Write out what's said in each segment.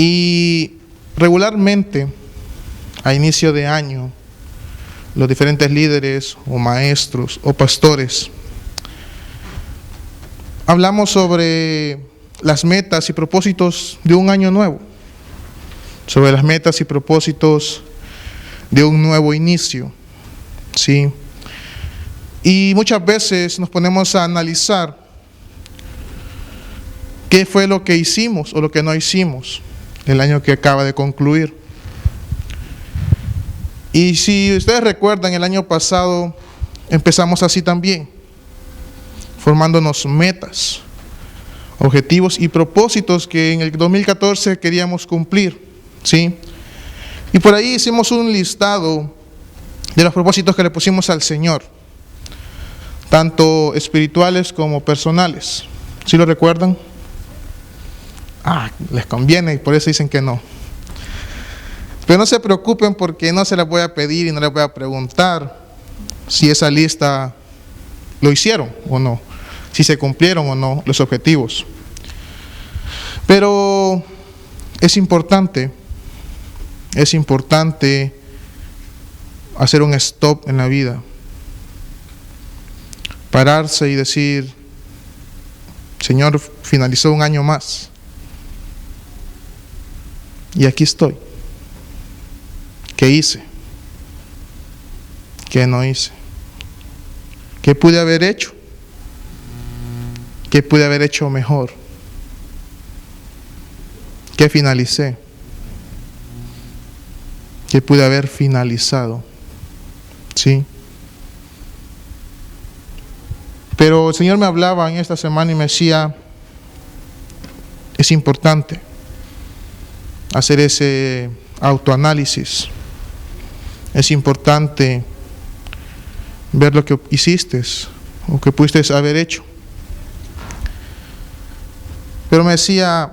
Y regularmente, a inicio de año, los diferentes líderes o maestros o pastores hablamos sobre las metas y propósitos de un año nuevo, sobre las metas y propósitos de un nuevo inicio, ¿sí? Y muchas veces nos ponemos a analizar qué fue lo que hicimos o lo que no hicimos el año que acaba de concluir. Y si ustedes recuerdan, el año pasado empezamos así también, formándonos metas, objetivos y propósitos que en el 2014 queríamos cumplir, ¿sí? Y por ahí hicimos un listado de los propósitos que le pusimos al Señor, tanto espirituales como personales. ¿Sí lo recuerdan? Les conviene y por eso dicen que no. Pero no se preocupen, porque no se les voy a pedir y no les voy a preguntar si esa lista lo hicieron o no, si se cumplieron o no los objetivos. Pero es importante hacer un stop en la vida, pararse y decir: Señor, finalizó un año más y aquí estoy. ¿Qué hice? ¿Qué no hice? ¿Qué pude haber hecho? ¿Qué pude haber hecho mejor? ¿Qué finalicé? ¿Qué pude haber finalizado? ¿Sí? Pero el Señor me hablaba en esta semana y me decía: es importante hacer ese autoanálisis. Es importante ver lo que hiciste o que pudiste haber hecho. Pero me decía,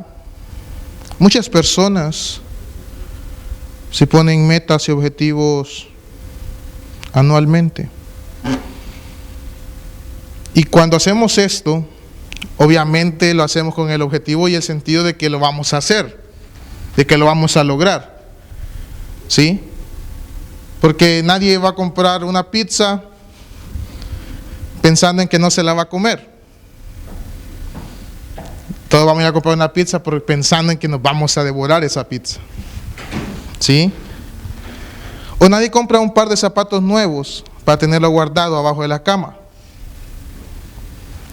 muchas personas se ponen metas y objetivos anualmente. Y cuando hacemos esto, obviamente lo hacemos con el objetivo y el sentido de que lo vamos a hacer, de que lo vamos a lograr, ¿sí? Porque nadie va a comprar una pizza pensando en que no se la va a comer. Todos vamos a ir a comprar una pizza pensando en que nos vamos a devorar esa pizza, ¿sí? O nadie compra un par de zapatos nuevos para tenerlo guardado abajo de la cama.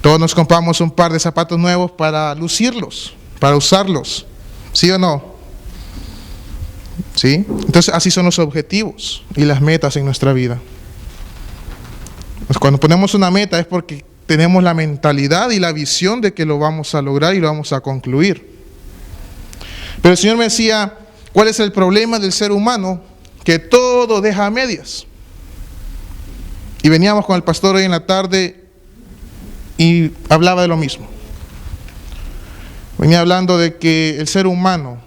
Todos nos compramos un par de zapatos nuevos para lucirlos, para usarlos, ¿sí o no? ¿Sí? Entonces así son los objetivos y las metas en nuestra vida. Pues cuando ponemos una meta es porque tenemos la mentalidad y la visión de que lo vamos a lograr y lo vamos a concluir. Pero el Señor me decía, ¿cuál es el problema del ser humano? Que todo deja a medias. Y veníamos con el pastor hoy en la tarde y hablaba de lo mismo. Venía hablando de que el ser humano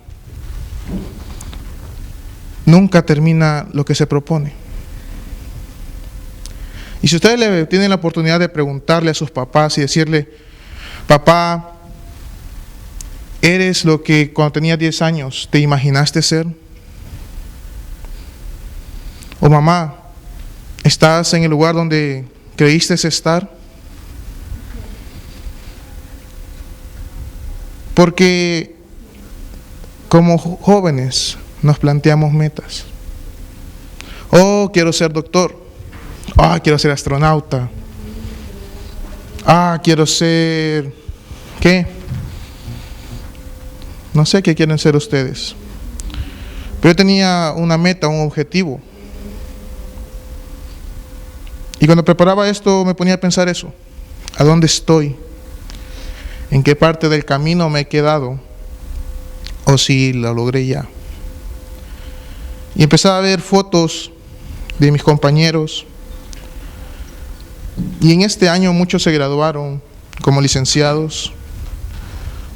nunca termina lo que se propone. Y si ustedes tienen la oportunidad de preguntarle a sus papás y decirle: papá, ¿eres lo que cuando tenías 10 años te imaginaste ser? O mamá, ¿estás en el lugar donde creíste estar? Porque como jóvenes nos planteamos metas. Oh, quiero ser doctor. Quiero ser astronauta. Quiero ser... ¿qué? No sé qué quieren ser ustedes. Pero yo tenía una meta, un objetivo. Y cuando preparaba esto me ponía a pensar eso. ¿A dónde estoy? ¿En qué parte del camino me he quedado? ¿O si lo logré ya? Y empezaba a ver fotos de mis compañeros. Y en este año muchos se graduaron como licenciados,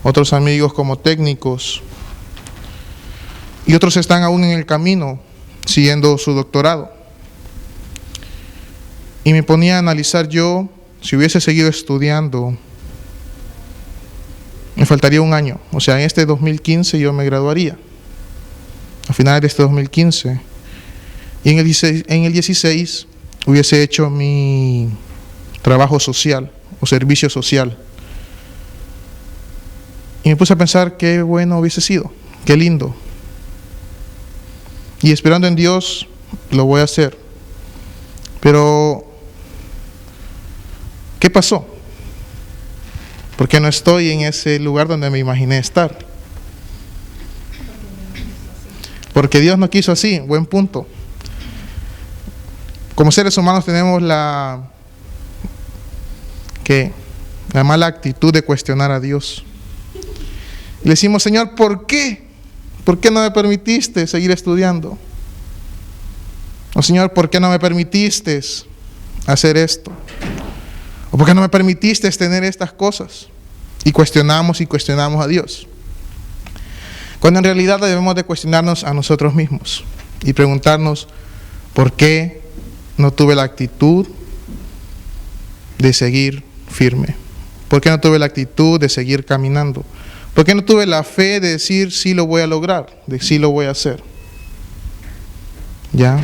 otros amigos como técnicos, y otros están aún en el camino siguiendo su doctorado. Y me ponía a analizar yo, si hubiese seguido estudiando, Me faltaría un año. O sea, en este 2015 yo me graduaría. A finales de este 2015. Y en el 16 hubiese hecho mi trabajo social o servicio social. Y me puse a pensar qué bueno hubiese sido, qué lindo. Y esperando en Dios, lo voy a hacer. Pero, ¿qué pasó? Porque no estoy en ese lugar donde me imaginé estar. Porque Dios no quiso así, buen punto. Como seres humanos tenemos la mala actitud de cuestionar a Dios. Le decimos, Señor, ¿por qué? ¿Por qué no me permitiste seguir estudiando? O Señor, ¿por qué no me permitiste hacer esto? ¿O por qué no me permitiste tener estas cosas? Y cuestionamos a Dios. Cuando en realidad debemos de cuestionarnos a nosotros mismos y preguntarnos, ¿por qué no tuve la actitud de seguir firme? ¿Por qué no tuve la actitud de seguir caminando? ¿Por qué no tuve la fe de decir sí lo voy a lograr, de sí lo voy a hacer? ¿Ya?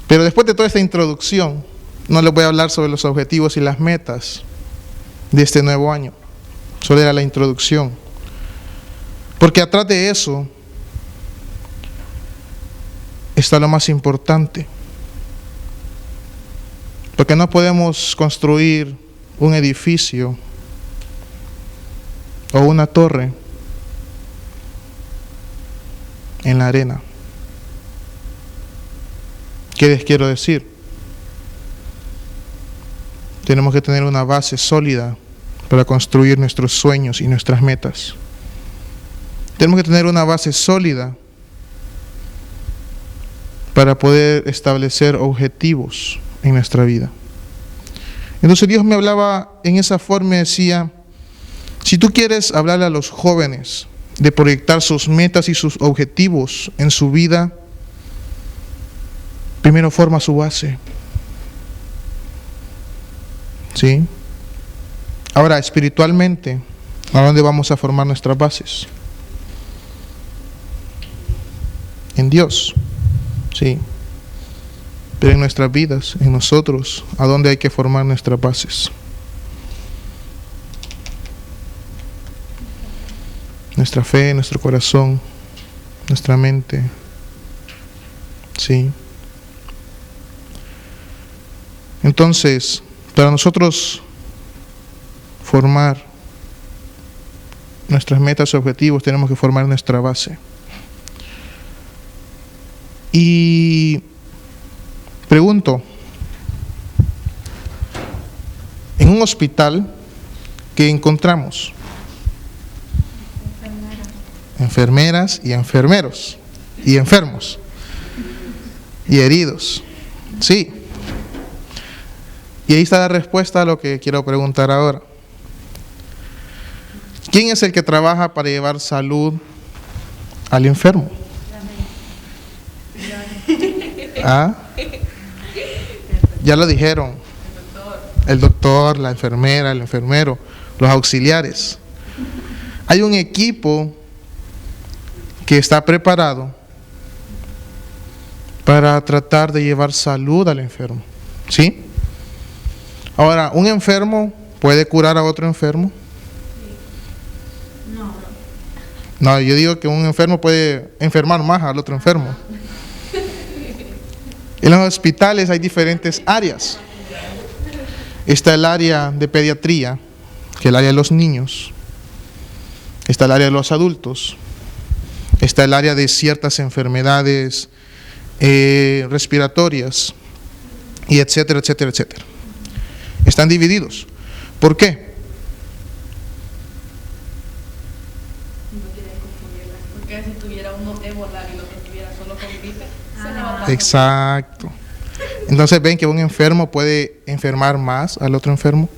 Pero después de toda esta introducción, no les voy a hablar sobre los objetivos y las metas de este nuevo año. Solo era la introducción. Porque atrás de eso está lo más importante. Porque no podemos construir un edificio o una torre en la arena. ¿Qué les quiero decir? Tenemos que tener una base sólida para construir nuestros sueños y nuestras metas. Tenemos que tener una base sólida para poder establecer objetivos en nuestra vida. Entonces Dios me hablaba en esa forma y me decía, si tú quieres hablarle a los jóvenes de proyectar sus metas y sus objetivos en su vida, primero forma su base. ¿Sí? Ahora, espiritualmente, ¿a dónde vamos a formar nuestras bases? En Dios, sí. Pero en nuestras vidas, en nosotros, ¿a dónde hay que formar nuestras bases? Nuestra fe, nuestro corazón, nuestra mente, sí. Entonces, para nosotros formar nuestras metas y objetivos, tenemos que formar nuestra base. Y pregunto, en un hospital, ¿qué encontramos? Enfermeras y enfermeros, y enfermos, y heridos, sí. Y ahí está la respuesta a lo que quiero preguntar ahora. ¿Quién es el que trabaja para llevar salud al enfermo? ¿Ah? Ya lo dijeron. El doctor, la enfermera, el enfermero, los auxiliares. Hay un equipo que está preparado para tratar de llevar salud al enfermo. ¿Sí? Ahora, ¿un enfermo puede curar a otro enfermo? No, yo digo que un enfermo puede enfermar más al otro enfermo. En los hospitales hay diferentes áreas. Está el área de pediatría, que es el área de los niños. Está el área de los adultos. Está el área de ciertas enfermedades respiratorias, y etcétera, etcétera, etcétera. Están divididos. ¿Por qué? Porque si tuviera uno ébola y lo que tuviera solo con gripe, se levanta. Exacto. Entonces ven que un enfermo puede enfermar más al otro enfermo.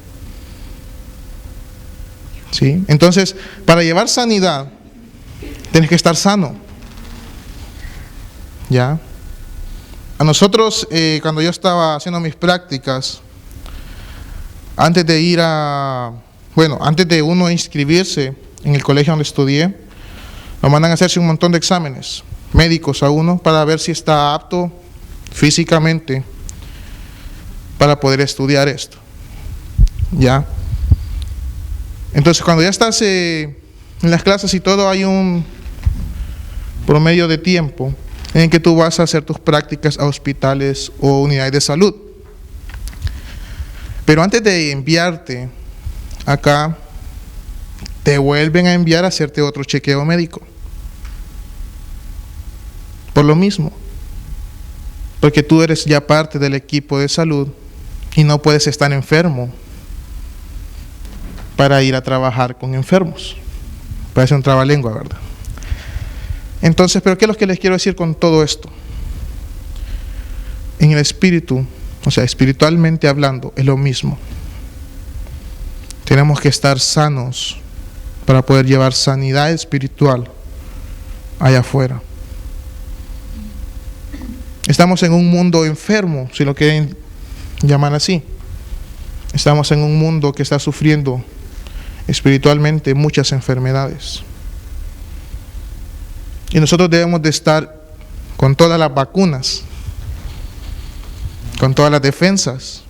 ¿Sí? Entonces, para llevar sanidad, tienes que estar sano. ¿Ya? A nosotros, cuando yo estaba haciendo mis prácticas, antes de ir a bueno, antes de uno inscribirse en el colegio donde estudié, lo mandan a hacerse un montón de exámenes médicos a uno para ver si está apto físicamente para poder estudiar esto. ¿Ya? Entonces, cuando ya estás en las clases y todo, hay un promedio de tiempo en que tú vas a hacer tus prácticas a hospitales o unidades de salud. Pero antes de enviarte acá, te vuelven a enviar a hacerte otro chequeo médico. Por lo mismo. Porque tú eres ya parte del equipo de salud y no puedes estar enfermo para ir a trabajar con enfermos. Parece un trabalengua, ¿verdad? Entonces, ¿pero qué es lo que les quiero decir con todo esto? En el espíritu, o sea, espiritualmente hablando, es lo mismo. Tenemos que estar sanos para poder llevar sanidad espiritual allá afuera. Estamos en un mundo enfermo, si lo quieren llamar así. Estamos en un mundo que está sufriendo espiritualmente muchas enfermedades. Y nosotros debemos de estar con todas las vacunas, con todas las defensas,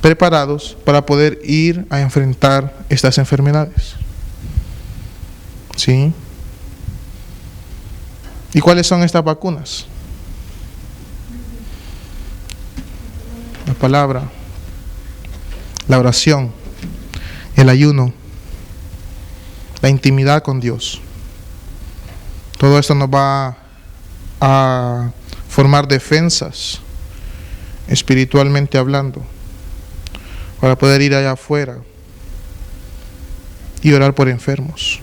preparados para poder ir a enfrentar estas enfermedades. ¿Sí? ¿Y cuáles son estas vacunas? La palabra, la oración, el ayuno, la intimidad con Dios. Todo esto nos va a formar defensas, espiritualmente hablando, para poder ir allá afuera y orar por enfermos.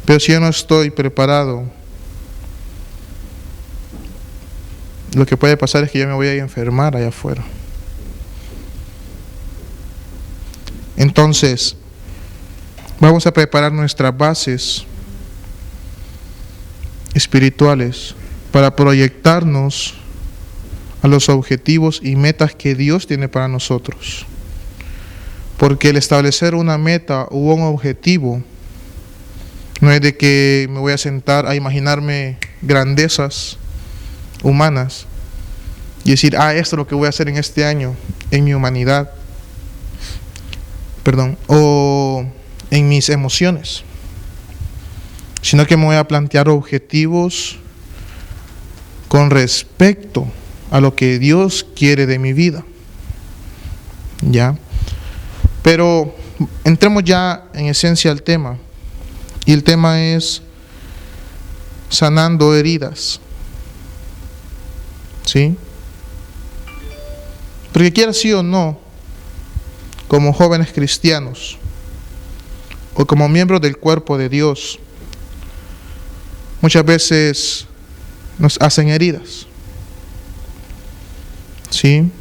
Pero si yo no estoy preparado, lo que puede pasar es que yo me voy a enfermar allá afuera. Entonces, vamos a preparar nuestras bases espirituales para proyectarnos a los objetivos y metas que Dios tiene para nosotros. Porque el establecer una meta u un objetivo no es de que me voy a sentar a imaginarme grandezas humanas y decir, esto es lo que voy a hacer en este año, en mi humanidad, o en mis emociones, sino que me voy a plantear objetivos con respecto a lo que Dios quiere de mi vida. ¿Ya? Pero entremos ya en esencia al tema, y el tema es sanando heridas. ¿Sí? Porque quiera sí o no, como jóvenes cristianos o como miembros del cuerpo de Dios, muchas veces nos hacen heridas. ¿Sí?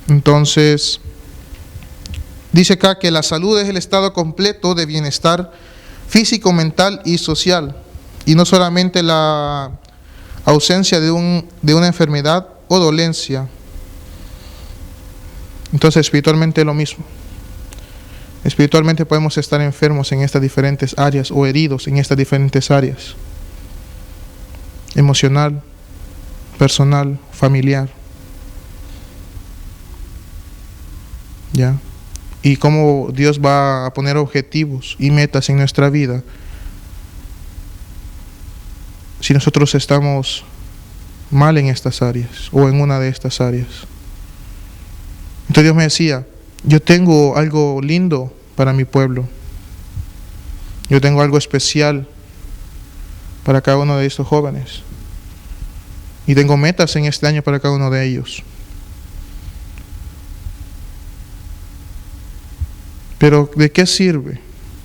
Entonces, dice acá que la salud es el estado completo de bienestar físico, mental y social, y no solamente la ausencia de una enfermedad o dolencia. Entonces, espiritualmente es lo mismo. Espiritualmente podemos estar enfermos en estas diferentes áreas o heridos en estas diferentes áreas: emocional, personal, familiar. ¿Ya? Y cómo Dios va a poner objetivos y metas en nuestra vida si nosotros estamos mal en estas áreas o en una de estas áreas. Entonces Dios me decía, yo tengo algo lindo para mi pueblo, yo tengo algo especial para cada uno de estos jóvenes, y tengo metas en este año para cada uno de ellos. Pero ¿de qué sirve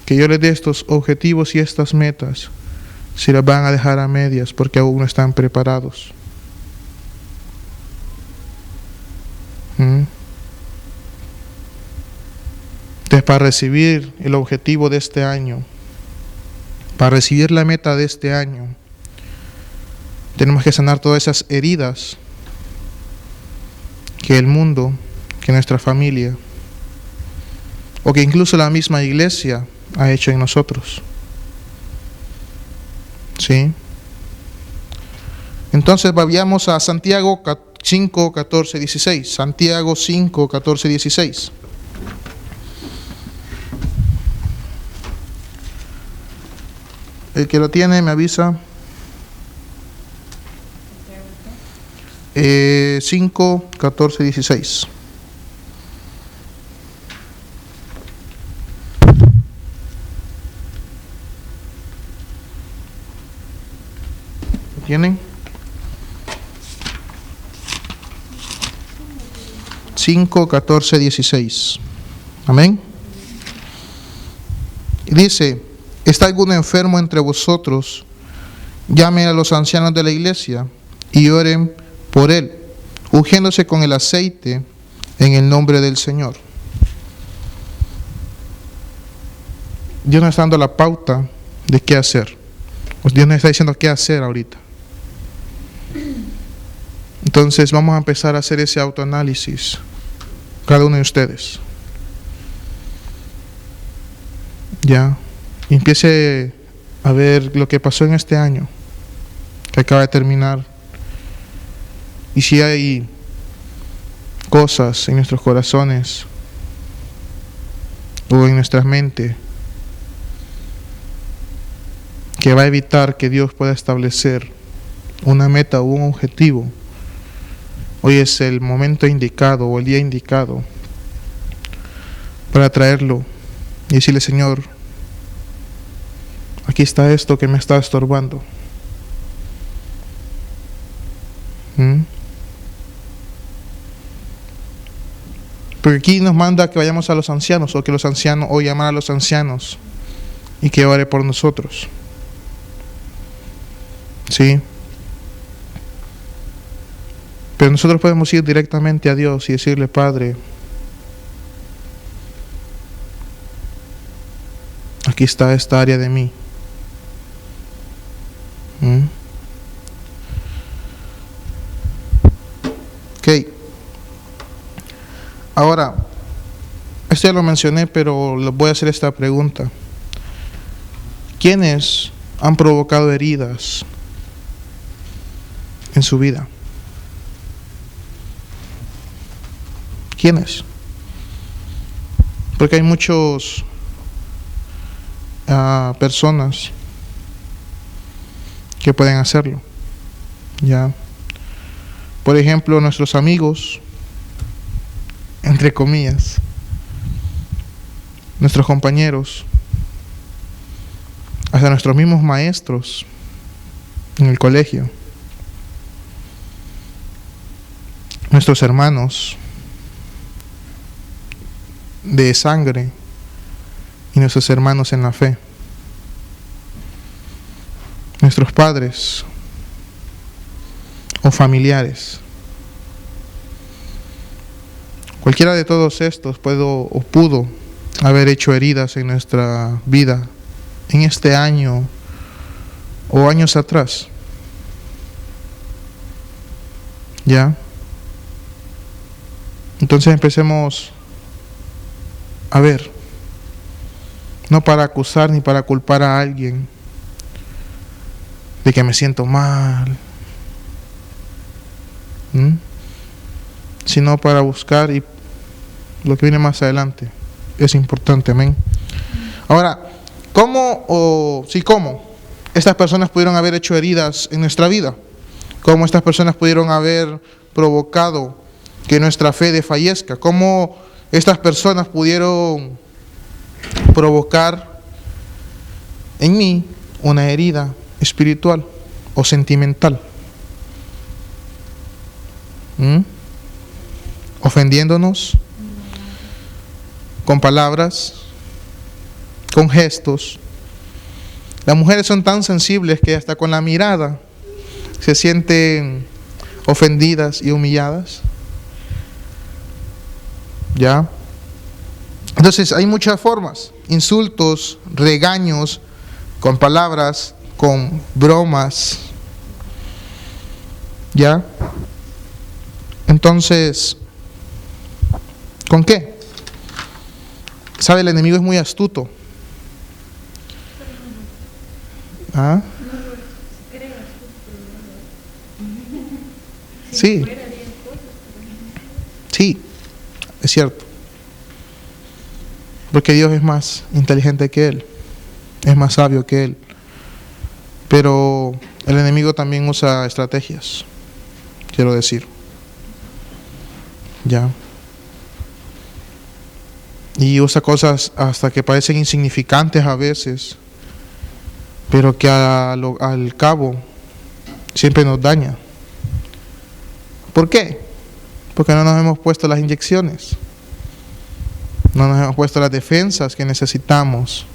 que yo les dé estos objetivos y estas metas si las van a dejar a medias porque aún no están preparados? Entonces, para recibir el objetivo de este año, para recibir la meta de este año, Tenemos que sanar todas esas heridas que el mundo, que nuestra familia, o que incluso la misma iglesia ha hecho en nosotros. ¿Sí? Entonces vayamos a Santiago 5, 14, 16. Santiago 5, 14, 16. El que lo tiene me avisa. 5, 14, 16. ¿Lo tienen? 5, 14, 16. Amén. Y dice: ¿está alguno enfermo entre vosotros? Llamen a los ancianos de la iglesia y oren por él, ungiéndose con el aceite en el nombre del Señor. Dios nos está dando la pauta de qué hacer. Dios nos está diciendo qué hacer ahorita. Entonces vamos a empezar a hacer ese autoanálisis, cada uno de ustedes. Ya. Empiece a ver lo que pasó en este año que acaba de terminar, y si hay cosas en nuestros corazones o en nuestra mente que va a evitar que Dios pueda establecer una meta o un objetivo, hoy es el momento indicado o el día indicado para traerlo y decirle: Señor, aquí está esto que me está estorbando. Porque aquí nos manda que vayamos a los ancianos, o que los ancianos, o llamar a los ancianos y que ore por nosotros. ¿Sí? Pero nosotros podemos ir directamente a Dios y decirle: Padre, aquí está esta área de mí. Ok. Ahora, esto ya lo mencioné, pero les voy a hacer esta pregunta. ¿Quiénes han provocado heridas en su vida? ¿Quiénes? Porque hay muchos personas que pueden hacerlo. Ya. Por ejemplo, nuestros amigos, entre comillas, nuestros compañeros, hasta nuestros mismos maestros en el colegio, nuestros hermanos de sangre y nuestros hermanos en la fe, nuestros padres o familiares. Cualquiera de todos estos pudo haber hecho heridas en nuestra vida en este año o años atrás. ¿Ya? Entonces empecemos a ver, no para acusar ni para culpar a alguien de que me siento mal, sino para buscar, y lo que viene más adelante es importante. Amén. Ahora, ¿cómo estas personas pudieron haber hecho heridas en nuestra vida? ¿Cómo estas personas pudieron haber provocado que nuestra fe desfallezca? ¿Cómo estas personas pudieron provocar en mí una herida espiritual o sentimental? Ofendiéndonos con palabras, con gestos. Las mujeres son tan sensibles que hasta con la mirada se sienten ofendidas y humilladas. ¿Ya? Entonces hay muchas formas: insultos, regaños, con palabras, con bromas, ¿Ya? Entonces, ¿con qué? ¿Sabe? El enemigo es muy astuto. ¿Ah? Sí. Sí, es cierto. Porque Dios es más inteligente que Él, es más sabio que Él. Pero el enemigo también usa estrategias, quiero decir. ¿Ya? Y usa cosas hasta que parecen insignificantes a veces, pero que al cabo siempre nos daña. ¿Por qué? Porque no nos hemos puesto las inyecciones, no nos hemos puesto las defensas que necesitamos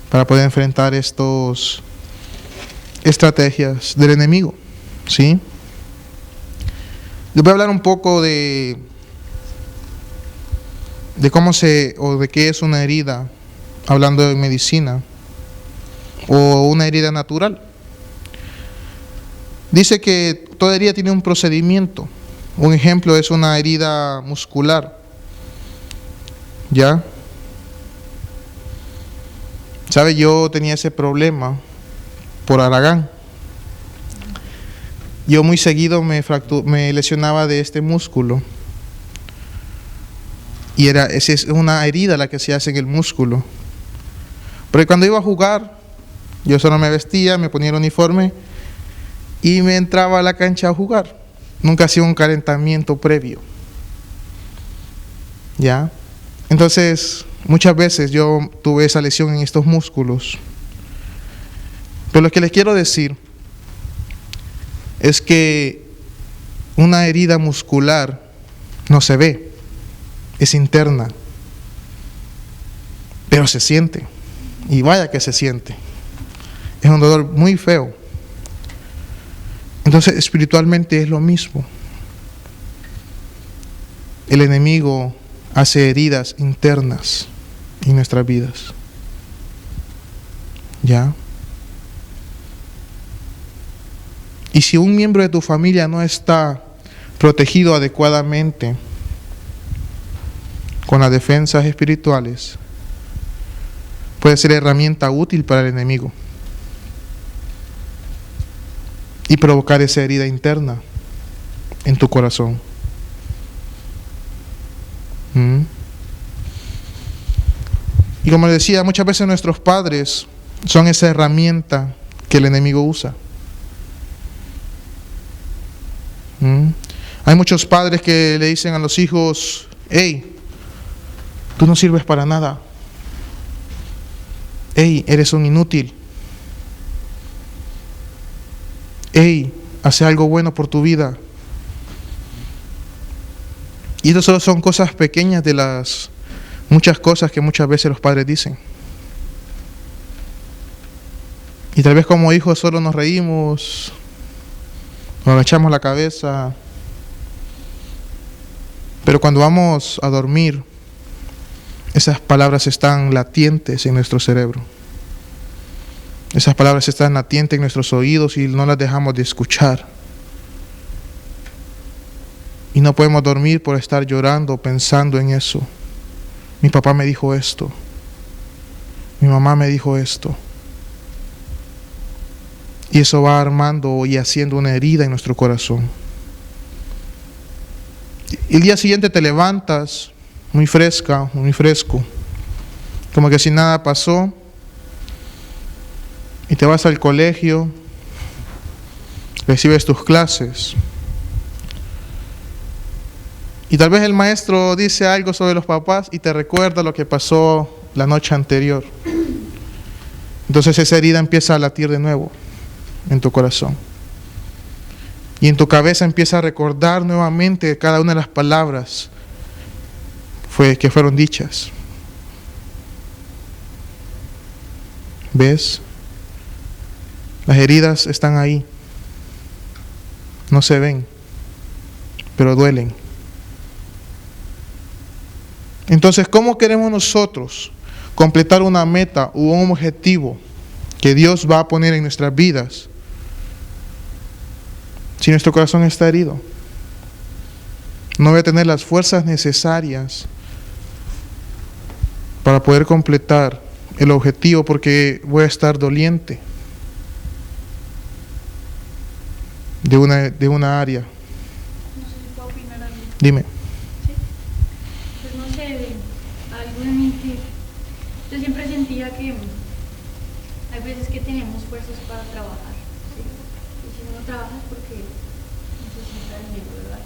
para poder enfrentar estas estrategias del enemigo, ¿sí? Les voy a hablar un poco de de qué es una herida, hablando de medicina, o una herida natural. Dice que toda herida tiene un procedimiento. Un ejemplo es una herida muscular. ¿Ya? ¿Sabe? Yo tenía ese problema por Aragán. Yo muy seguido me lesionaba de este músculo. Y esa es una herida la que se hace en el músculo. Porque cuando iba a jugar, yo solo me vestía, me ponía el uniforme y me entraba a la cancha a jugar. Nunca hacía un calentamiento previo. ¿Ya? Entonces, muchas veces yo tuve esa lesión en estos músculos. Pero lo que les quiero decir es que una herida muscular no se ve, es interna, pero se siente. Y vaya que se siente. Es un dolor muy feo. Entonces, espiritualmente es lo mismo. El enemigo hace heridas internas en nuestras vidas. ¿Ya? Y si un miembro de tu familia no está protegido adecuadamente con las defensas espirituales, puede ser herramienta útil para el enemigo y provocar esa herida interna en tu corazón. Y como les decía, muchas veces nuestros padres son esa herramienta que el enemigo usa. Hay muchos padres que le dicen a los hijos: hey, tú no sirves para nada. Hey, eres un inútil. Hey, hace algo bueno por tu vida. Y esto solo son cosas pequeñas de las muchas cosas que muchas veces los padres dicen. Y tal vez como hijos solo nos reímos, nos agachamos la cabeza. Pero cuando vamos a dormir, esas palabras están latientes en nuestro cerebro. Esas palabras están latientes en nuestros oídos y no las dejamos de escuchar. Y no podemos dormir por estar llorando, pensando en eso. Mi papá me dijo esto. Mi mamá me dijo esto. Y eso va armando y haciendo una herida en nuestro corazón. Y el día siguiente te levantas muy fresca, muy fresco, como que si nada pasó, y te vas al colegio, recibes tus clases, y tal vez el maestro dice algo sobre los papás y te recuerda lo que pasó la noche anterior. Entonces esa herida empieza a latir de nuevo en tu corazón. Y en tu cabeza empieza a recordar nuevamente cada una de las palabras que fueron dichas. ¿Ves? Las heridas están ahí. No se ven, pero duelen. Entonces, ¿cómo queremos nosotros completar una meta u un objetivo que Dios va a poner en nuestras vidas si nuestro corazón está herido. No voy a tener las fuerzas necesarias para poder completar el objetivo porque voy a estar doliente de una área. No sé si puedo opinar algo. Dime. Sí. Pues no sé, algo en mí que yo siempre sentía que hay veces que tenemos fuerzas para trabajar, ¿sí? Y si no trabajas porque necesitas dinero, ¿verdad?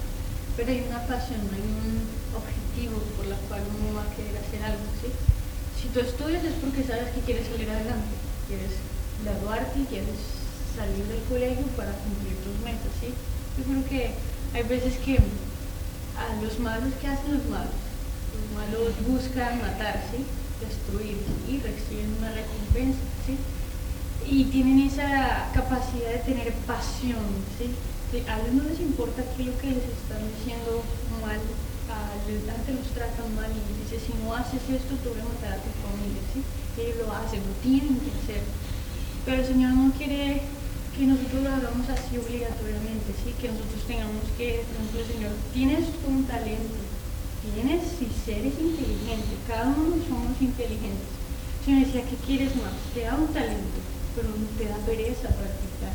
Pero hay una pasión, hay un objetivo por la cual uno va a querer hacer algo, ¿sí? Si tú estudias es porque sabes que quieres salir adelante, quieres graduarte y quieres salir del colegio para cumplir tus metas, ¿sí? Yo creo que hay veces que a los malos, ¿qué hacen los malos? Los malos buscan matar, ¿sí? Destruir y reciben una recompensa, ¿sí? Y tienen esa capacidad de tener pasión, ¿sí? A ellos no les importa qué es lo que les están diciendo mal, antes los tratan mal y les dice, si no haces esto te voy a matar a tu familia, ¿sí? Ellos lo hacen, lo tienen que hacer. Pero el Señor no quiere que nosotros lo hagamos así obligatoriamente, ¿sí? Que nosotros tengamos que, por ejemplo, el Señor, tienes un talento, tienes, si eres inteligente, cada uno somos inteligentes. El Señor decía, ¿qué quieres más? Te da un talento, pero te da pereza practicar,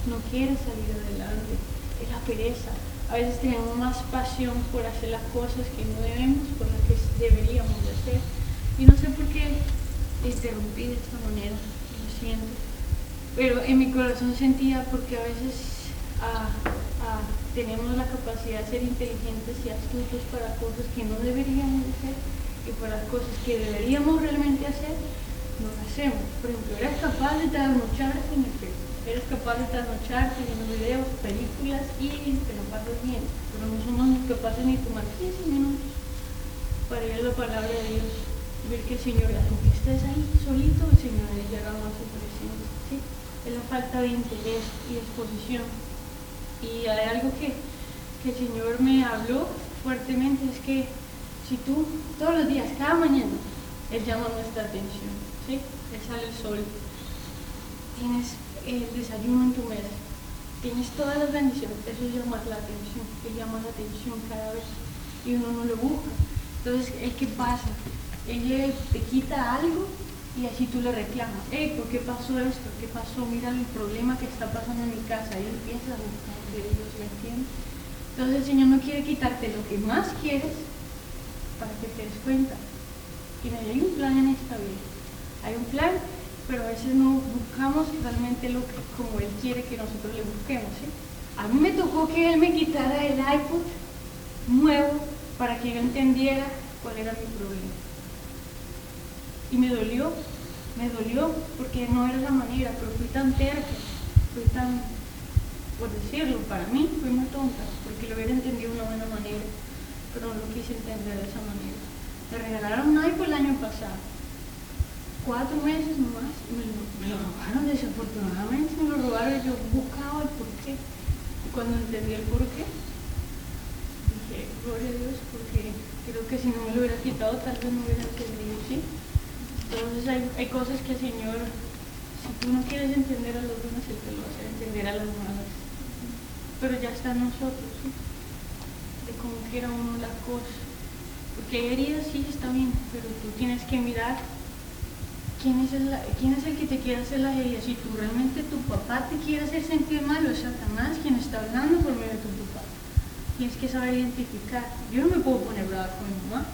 no quieres salir adelante, es la pereza. A veces tenemos más pasión por hacer las cosas que no debemos, por las que deberíamos de hacer. Y no sé por qué interrumpí de esta manera, lo siento. Pero en mi corazón sentía, porque a veces tenemos la capacidad de ser inteligentes y astutos para cosas que no deberíamos hacer y para cosas que deberíamos realmente hacer, no lo hacemos. Por ejemplo, eres capaz de trasnocharte en el Facebook, eres capaz de trasnocharte viendo videos, películas y te lo pasas bien, pero no somos capaces ni tomar 15 minutos para ir a la palabra de Dios, ver que el Señor, aunque estés ahí solito, el Señor llega más a tu presencia, ¿sí? Es la falta de interés y exposición. Y hay algo que el Señor me habló fuertemente, es que si tú todos los días, cada mañana, Él llama nuestra atención, ¿sí? Él sale el sol, tienes el desayuno en tu mesa, tienes todas las bendiciones, eso es llamar la atención, Él llama la atención cada vez y uno no lo busca. Entonces, ¿qué pasa? Él te quita algo y así tú le reclamas, ¿por qué pasó esto? ¿Qué pasó? Mira el problema que está pasando en mi casa. Y empiezas a buscar de Dios, ¿me entiendes? Entonces el Señor no quiere quitarte lo que más quieres para que te des cuenta. Y hay un plan en esta vida, hay un plan, pero a veces no buscamos realmente lo que como Él quiere que nosotros le busquemos, ¿sí? A mí me tocó que Él me quitara el iPod nuevo para que yo entendiera cuál era mi problema. Y me dolió porque no era la manera, pero fui tan terca, fui tan, por decirlo, para mí fui muy tonta, porque lo hubiera entendido de una buena manera, pero no lo quise entender de esa manera. Me regalaron un iPhone el año pasado, 4 meses nomás, me lo robaron desafortunadamente, me lo robaron y yo buscaba el porqué. Y cuando entendí el porqué, dije, gloria a Dios, porque creo que si no me lo hubiera quitado tal vez no hubiera entendido, ¿sí? Entonces hay cosas que el Señor, si tú no quieres entender a los buenos, Él te lo va a hacer entender a las malas. Pero ya está en nosotros, ¿sí? De cómo quiera uno las cosas. Porque hay heridas, sí, está bien, pero tú tienes que mirar quién es el que te quiere hacer las heridas. Si tú realmente tu papá te quiere hacer sentir mal, o es Satanás quien está hablando por medio de tu papá. Tienes que saber identificar. Yo no me puedo poner brava con mi mamá.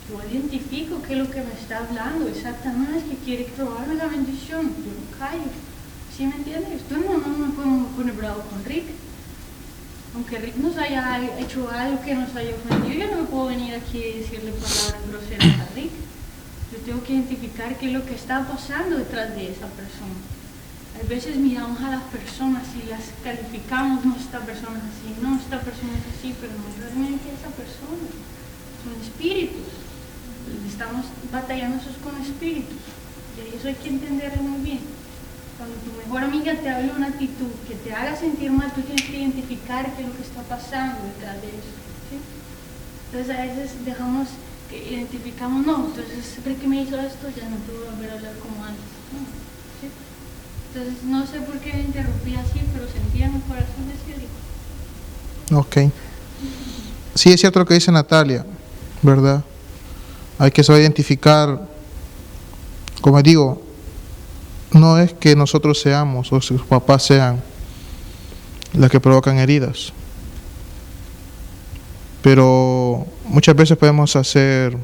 Yo identifico qué es lo que me está hablando, es Satanás que quiere robarme la bendición, yo no callo, ¿sí me entiendes? Tú no me puedo poner bravo con Rick, aunque Rick nos haya hecho algo que nos haya ofendido, yo no me puedo venir aquí y decirle palabras groseras a Rick. Yo tengo que identificar qué es lo que está pasando detrás de esa persona. A veces miramos a las personas y las calificamos, no, esta persona es así, no, esta persona es así, pero no realmente esa persona, son espíritus. Estamos batallando con espíritus y eso hay que entenderlo muy bien. Cuando tu mejor amiga te habla una actitud que te haga sentir mal, tú tienes que identificar qué es lo que está pasando detrás de eso, ¿sí? Entonces a veces dejamos que identificamos, no, entonces siempre que me hizo esto ya no puedo volver a hablar como antes, ¿no? ¿Sí? Entonces no sé por qué me interrumpí así, pero sentía en mi corazón decirlo. Ok. Sí, es cierto lo que dice Natalia, ¿verdad? Hay que saber identificar, como digo, no es que nosotros seamos o sus papás sean las que provocan heridas, pero muchas veces podemos hacer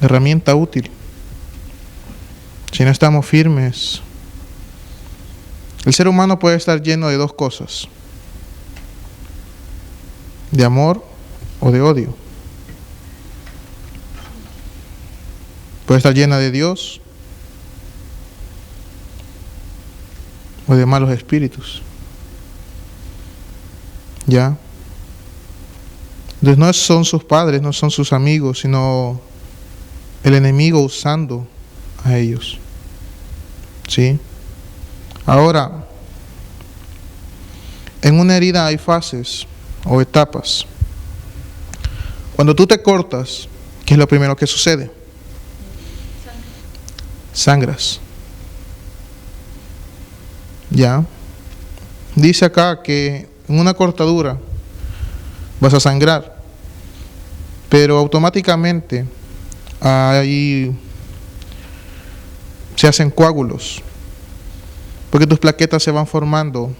herramienta útil. Si no estamos firmes, el ser humano puede estar lleno de dos cosas: de amor o de odio. Puede estar llena de Dios o de malos espíritus. ¿Ya? Entonces no son sus padres, no son sus amigos, sino el enemigo usando a ellos. ¿Sí? Ahora, en una herida hay fases o etapas. Cuando tú te cortas, ¿qué es lo primero que sucede? Sangras. ¿Ya? Dice acá que en una cortadura vas a sangrar, pero automáticamente ahí se hacen coágulos, porque tus plaquetas se van formando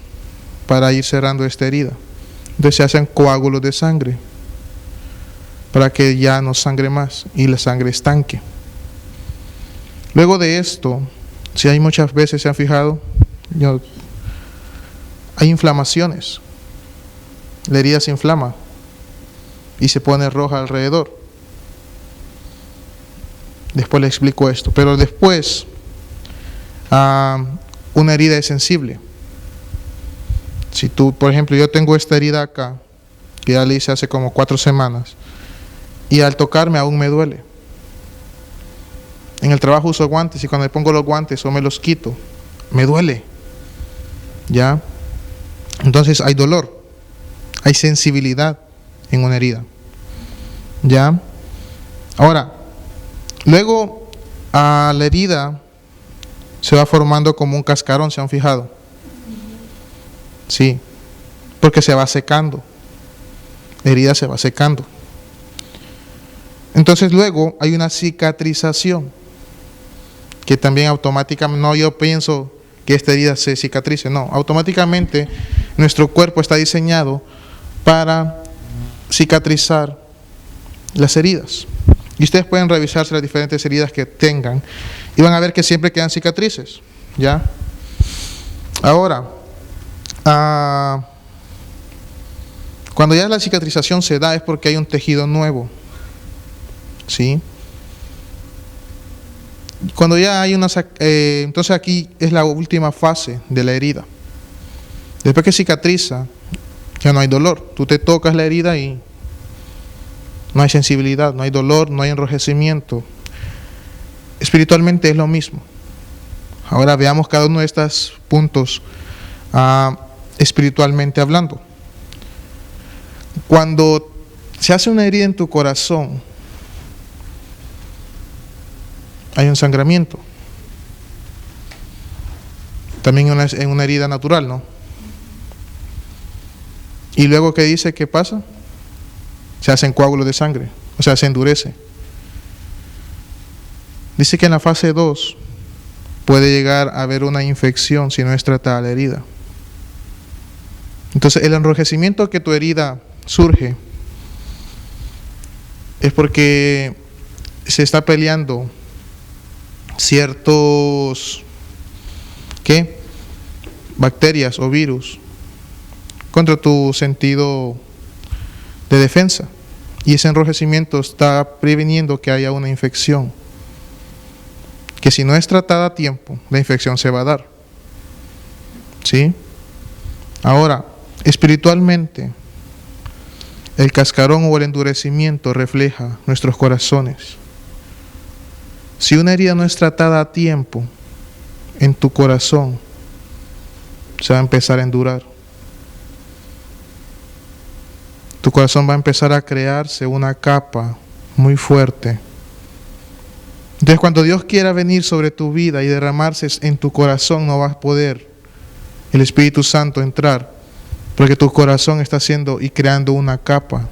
para ir cerrando esta herida. Entonces se hacen coágulos de sangre para que ya no sangre más y la sangre estanque. Luego de esto, si hay muchas veces, se han fijado, hay inflamaciones. La herida se inflama y se pone roja alrededor. Después le explico esto. Pero después, una herida es sensible. Si tú, por ejemplo, yo tengo esta herida acá, que ya le hice hace como 4 semanas, y al tocarme aún me duele. En el trabajo uso guantes y cuando me pongo los guantes o me los quito, me duele. ¿Ya? Entonces hay dolor, hay sensibilidad en una herida. ¿Ya? Ahora, luego a la herida se va formando como un cascarón, ¿se han fijado? Sí, porque se va secando. La herida se va secando. Entonces luego hay una cicatrización, que también automáticamente, no yo pienso que esta herida se cicatrice, no, automáticamente nuestro cuerpo está diseñado para cicatrizar las heridas. Y ustedes pueden revisarse las diferentes heridas que tengan y van a ver que siempre quedan cicatrices, ¿ya? Ahora, cuando ya la cicatrización se da es porque hay un tejido nuevo, ¿sí? Cuando ya hay una... entonces aquí es la última fase de la herida. Después que cicatriza, ya no hay dolor. Tú te tocas la herida y no hay sensibilidad, no hay dolor, no hay enrojecimiento. Espiritualmente es lo mismo. Ahora veamos cada uno de estos puntos espiritualmente hablando. Cuando se hace una herida en tu corazón, hay un sangramiento. También en una herida natural, ¿no? Y luego, ¿qué dice? ¿Qué pasa? Se hacen coágulos de sangre, o sea, se endurece. Dice que en la fase 2 puede llegar a haber una infección si no es tratada la herida. Entonces, el enrojecimiento que tu herida surge es porque se está peleando ciertos bacterias o virus contra tu sentido de defensa, y ese enrojecimiento está previniendo que haya una infección que si no es tratada a tiempo, la infección se va a dar. ¿Sí? Ahora, espiritualmente, el cascarón o el endurecimiento refleja nuestros corazones. Si una herida no es tratada a tiempo en tu corazón, se va a empezar a endurar. Tu corazón va a empezar a crearse una capa muy fuerte Entonces, cuando Dios quiera venir sobre tu vida y derramarse en tu corazón, no va a poder el Espíritu Santo entrar, porque tu corazón está haciendo y creando una capa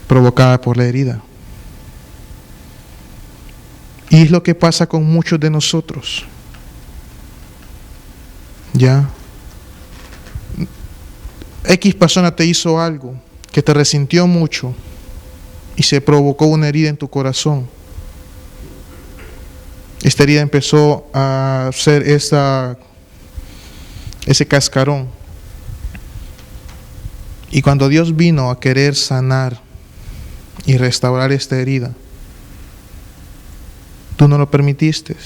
provocada por la herida. Y es lo que pasa con muchos de nosotros. ¿Ya? X persona te hizo algo que te resintió mucho y se provocó una herida en tu corazón. Esta herida empezó a ser ese cascarón. Y cuando Dios vino a querer sanar y restaurar esta herida, tú no lo permitiste.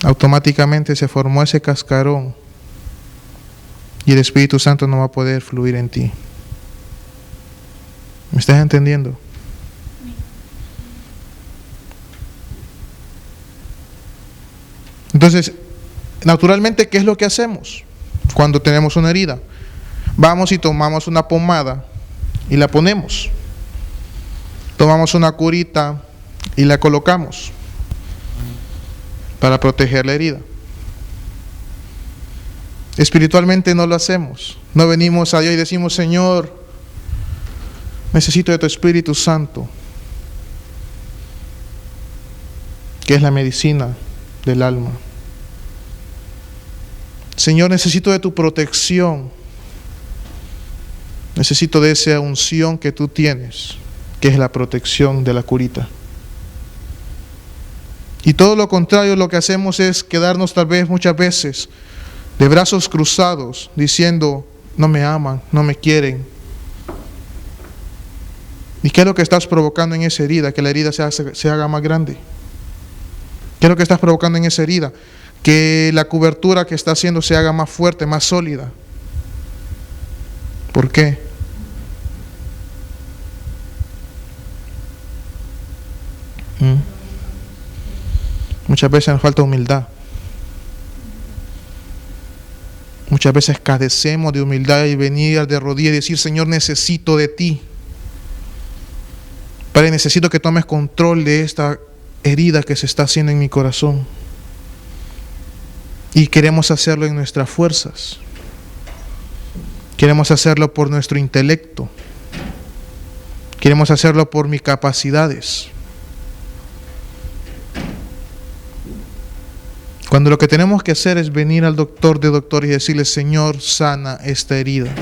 Automáticamente se formó ese cascarón y el Espíritu Santo no va a poder fluir en ti. ¿Me estás entendiendo? Entonces, naturalmente, ¿qué es lo que hacemos cuando tenemos una herida? Vamos y tomamos una pomada y la ponemos. Tomamos una curita y la colocamos para proteger la herida. Espiritualmente no lo hacemos. No venimos a Dios y decimos: Señor, necesito de tu Espíritu Santo, que es la medicina del alma. Señor, necesito de tu protección. Necesito de esa unción que tú tienes, que es la protección de la curita. Y todo lo contrario, lo que hacemos es quedarnos tal vez muchas veces de brazos cruzados, diciendo: no me aman, no me quieren. ¿Y qué es lo que estás provocando en esa herida? Que la herida se haga más grande. ¿Qué es lo que estás provocando en esa herida? Que la cobertura que está haciendo se haga más fuerte, más sólida. ¿Por qué? Muchas veces nos falta humildad. Muchas veces carecemos de humildad y venir de rodillas y decir: Señor, necesito de ti. Padre, necesito que tomes control de esta herida que se está haciendo en mi corazón. Y queremos hacerlo en nuestras fuerzas. Queremos hacerlo por nuestro intelecto. Queremos hacerlo por mis capacidades. Cuando lo que tenemos que hacer es venir al doctor de doctores y decirle: Señor, sana esta herida.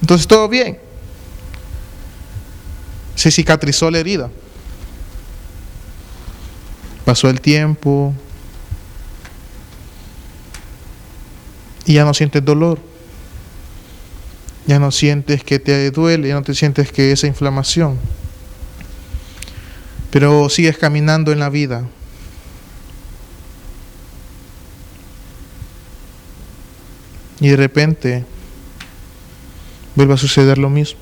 Entonces todo bien. Se cicatrizó la herida. Pasó el tiempo y ya no sientes dolor. Ya no sientes que te duele, ya no te sientes que esa inflamación. Pero sigues caminando en la vida. Y de repente vuelve a suceder lo mismo.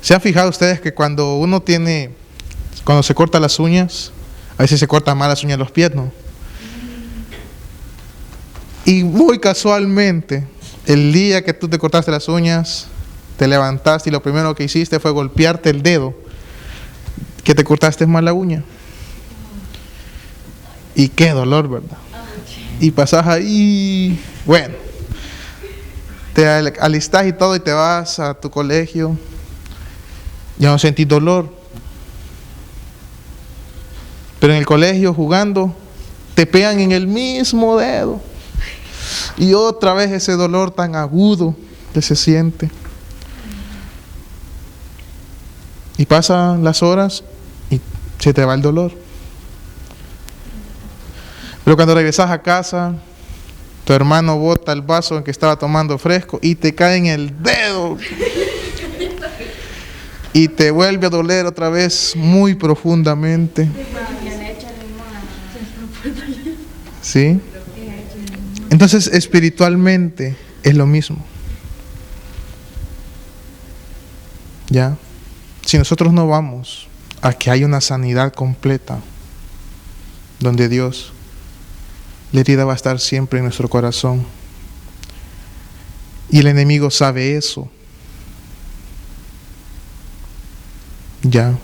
¿Se han fijado ustedes que cuando se corta las uñas, a veces se cortan mal las uñas de los pies, ¿no? Y muy casualmente, el día que tú te cortaste las uñas, te levantaste y lo primero que hiciste fue golpearte el dedo, que te cortaste mal la uña. Y qué dolor, ¿verdad? Y pasas ahí, bueno, te alistas y todo y te vas a tu colegio, ya no sentís dolor. Pero en el colegio, jugando, te pegan en el mismo dedo. Y otra vez ese dolor tan agudo que se siente. Y pasan las horas y se te va el dolor. Pero cuando regresas a casa, tu hermano bota el vaso en que estaba tomando fresco y te cae en el dedo. Y te vuelve a doler otra vez muy profundamente. ¿Sí? Entonces, espiritualmente es lo mismo. ¿Ya? Si nosotros no vamos a que haya una sanidad completa, donde Dios, la herida va a estar siempre en nuestro corazón. Y el enemigo sabe eso. Ya.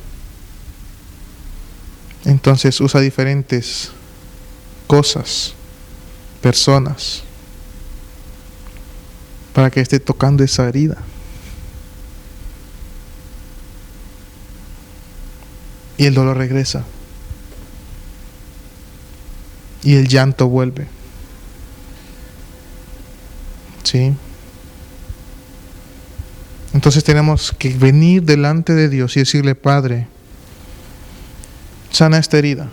Entonces usa diferentes cosas, personas, para que esté tocando esa herida. Y el dolor regresa. Y el llanto vuelve. ¿Sí? Entonces tenemos que venir delante de Dios y decirle: Padre, sana esta herida.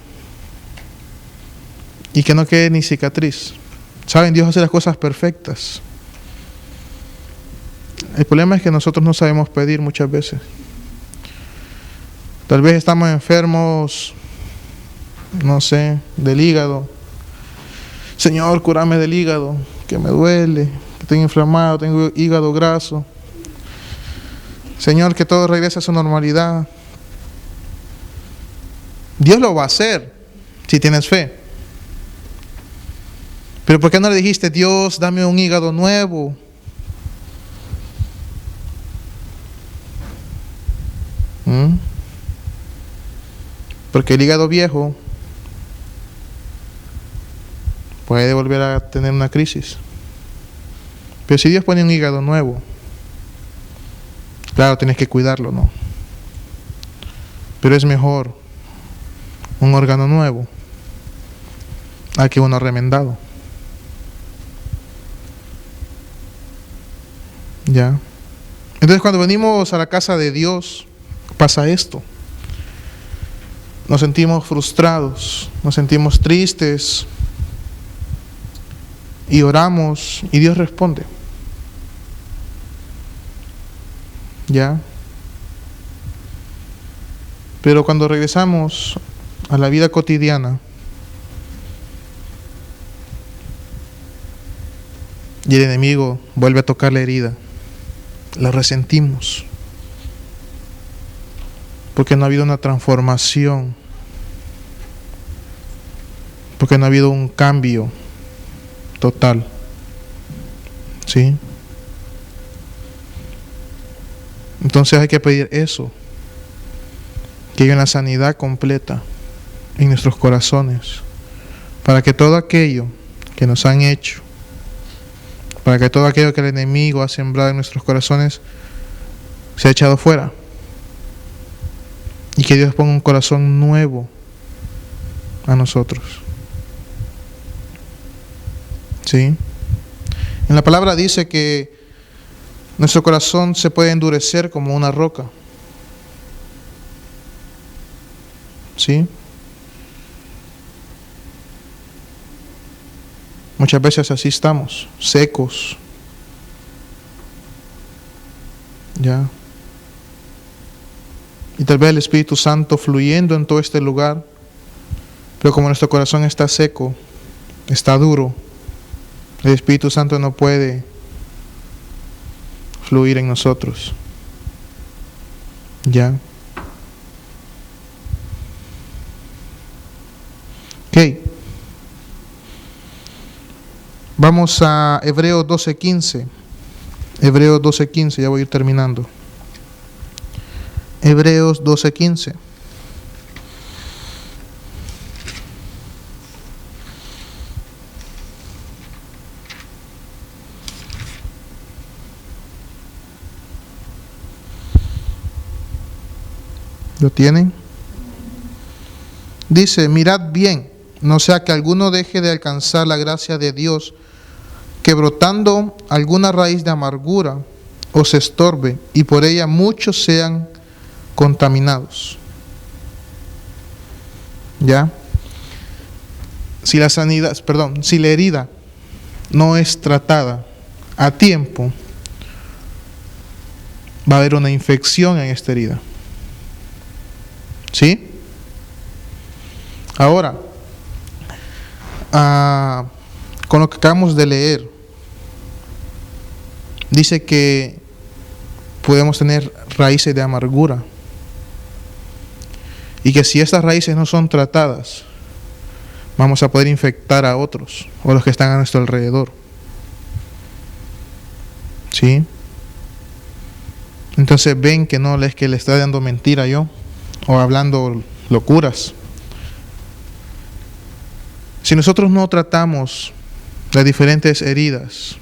Y que no quede ni cicatriz. Saben, Dios hace las cosas perfectas. El problema es que nosotros no sabemos pedir muchas veces. Tal vez estamos enfermos, no sé, del hígado. Señor, cúrame del hígado, que me duele, que estoy inflamado, tengo hígado graso. Señor, que todo regrese a su normalidad. Dios lo va a hacer si tienes fe. Pero ¿por qué no le dijiste: Dios, dame un hígado nuevo? Porque el hígado viejo puede volver a tener una crisis. Pero si Dios pone un hígado nuevo, claro, tienes que cuidarlo, ¿no? Pero es mejor un órgano nuevo a que uno remendado. ¿Ya? Entonces, cuando venimos a la casa de Dios, pasa esto. Nos sentimos frustrados, nos sentimos tristes y oramos y Dios responde. ¿Ya? Pero cuando regresamos a la vida cotidiana y el enemigo vuelve a tocar la herida, la resentimos. Porque no ha habido una transformación. Porque no ha habido un cambio total. ¿Sí? Entonces hay que pedir eso. Que haya una sanidad completa en nuestros corazones. Para que todo aquello que nos han hecho, para que todo aquello que el enemigo ha sembrado en nuestros corazones sea echado fuera. Y que Dios ponga un corazón nuevo a nosotros. ¿Sí? En la palabra dice que nuestro corazón se puede endurecer como una roca. ¿Sí? Muchas veces así estamos, secos. ¿Ya? Y tal vez el Espíritu Santo fluyendo en todo este lugar, pero como nuestro corazón está seco, está duro, el Espíritu Santo no puede fluir en nosotros. ¿Ya? Ok. Vamos a Hebreos 12:15. Hebreos 12:15, ya voy a ir terminando. Hebreos 12:15. ¿Lo tienen? Dice: mirad bien, no sea que alguno deje de alcanzar la gracia de Dios, que brotando alguna raíz de amargura os estorbe, y por ella muchos sean contaminados. ¿Ya? Si la herida no es tratada a tiempo, va a haber una infección en esta herida. ¿Sí? Ahora, con lo que acabamos de leer, dice que podemos tener raíces de amargura. Y que si estas raíces no son tratadas, vamos a poder infectar a otros o a los que están a nuestro alrededor. ¿Sí? Entonces ven que no es que le está dando mentira yo o hablando locuras. Si nosotros no tratamos las diferentes heridas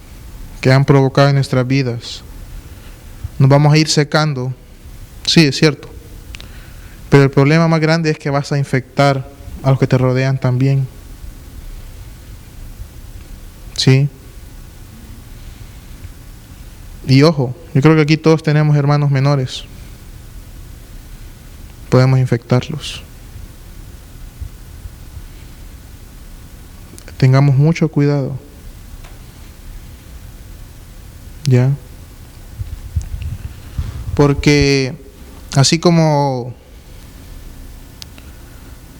que han provocado en nuestras vidas, nos vamos a ir secando. Sí, es cierto. Pero el problema más grande es que vas a infectar a los que te rodean también. ¿Sí? Y ojo, yo creo que aquí todos tenemos hermanos menores. Podemos infectarlos. Tengamos mucho cuidado. ¿Ya? Porque así como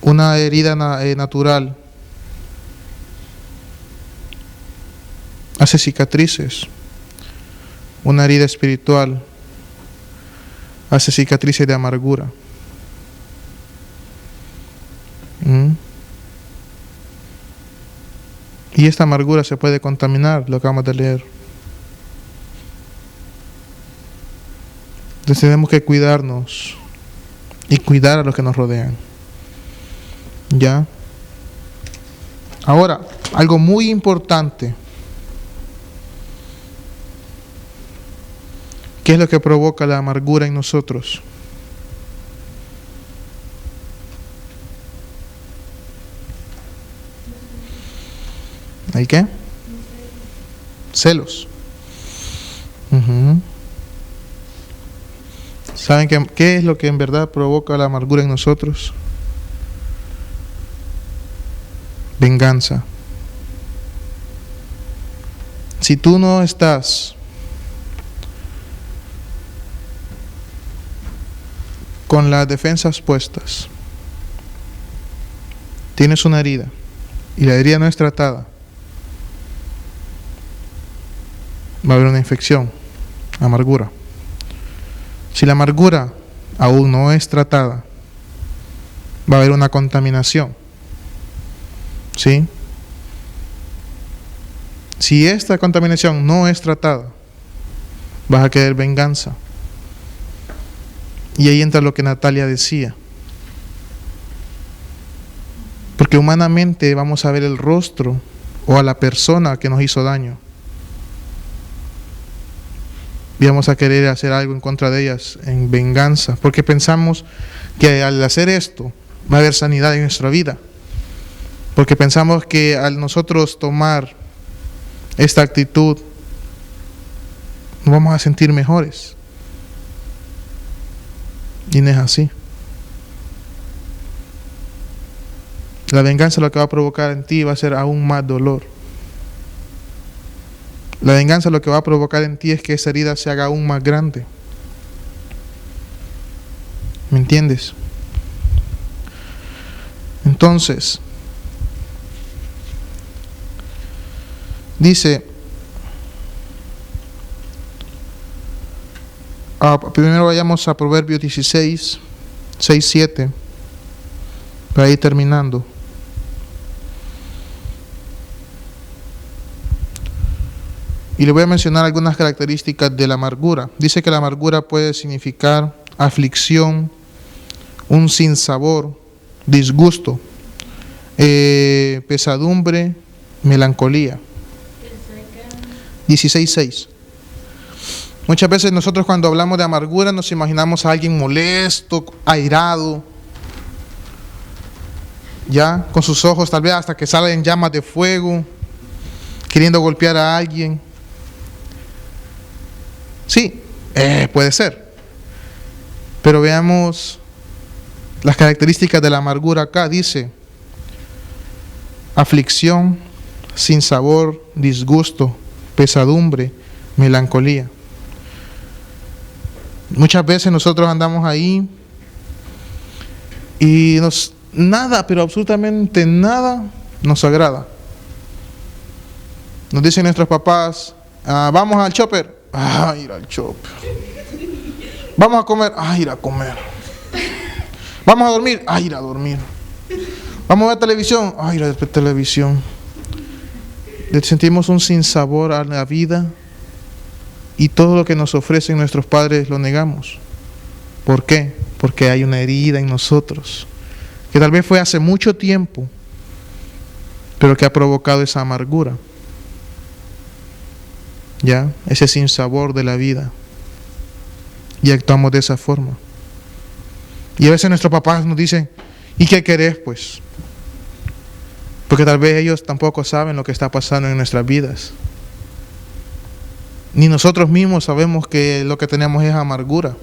una herida natural hace cicatrices, una herida espiritual hace cicatrices de amargura. Y esta amargura se puede contaminar, lo acabamos de leer. Entonces tenemos que cuidarnos y cuidar a los que nos rodean. ¿Ya? Ahora, algo muy importante. ¿Qué es lo que provoca la amargura en nosotros? ¿Hay qué? Celos. ¿Saben qué es lo que en verdad provoca la amargura en nosotros? Venganza. Si tú no estás con las defensas puestas, tienes una herida y la herida no es tratada, va a haber una infección, amargura. Si la amargura aún no es tratada, va a haber una contaminación. ¿Sí? Si esta contaminación no es tratada, vas a querer venganza. Y ahí entra lo que Natalia decía. Porque humanamente vamos a ver el rostro o a la persona que nos hizo daño. Y vamos a querer hacer algo en contra de ellas en venganza. Porque pensamos que al hacer esto va a haber sanidad en nuestra vida. Porque pensamos que al nosotros tomar esta actitud nos vamos a sentir mejores. Y no es así. La venganza lo que va a provocar en ti va a ser aún más dolor. La venganza lo que va a provocar en ti es que esa herida se haga aún más grande. ¿Me entiendes? Entonces, dice, primero vayamos a Proverbios 16, 6, 7, para ir terminando. Y le voy a mencionar algunas características de la amargura. Dice que la amargura puede significar aflicción, un sinsabor, disgusto, pesadumbre, melancolía. 16:6. Muchas veces nosotros cuando hablamos de amargura nos imaginamos a alguien molesto, airado, ya, con sus ojos tal vez hasta que salen llamas de fuego, queriendo golpear a alguien. Sí, puede ser. Pero veamos las características de la amargura acá. Dice, aflicción, sinsabor, disgusto, pesadumbre, melancolía. Muchas veces nosotros andamos ahí y nada, pero absolutamente nada nos agrada. Nos dicen nuestros papás, vamos al chopper. Ir al chopper. Vamos a comer. Ir a comer. Vamos a dormir. Ir a dormir. Vamos a ver televisión. Ir a ver televisión. Sentimos un sinsabor a la vida. y todo lo que nos ofrecen nuestros padres lo negamos. ¿Por qué? Porque hay una herida en nosotros, que tal vez fue hace mucho tiempo, pero que ha provocado esa amargura, ¿ya? Ese sinsabor de la vida. Y actuamos de esa forma. Y a veces nuestros papás nos dicen, ¿y qué querés, pues? Porque tal vez ellos tampoco saben lo que está pasando en nuestras vidas. Ni nosotros mismos sabemos que lo que tenemos es amargura.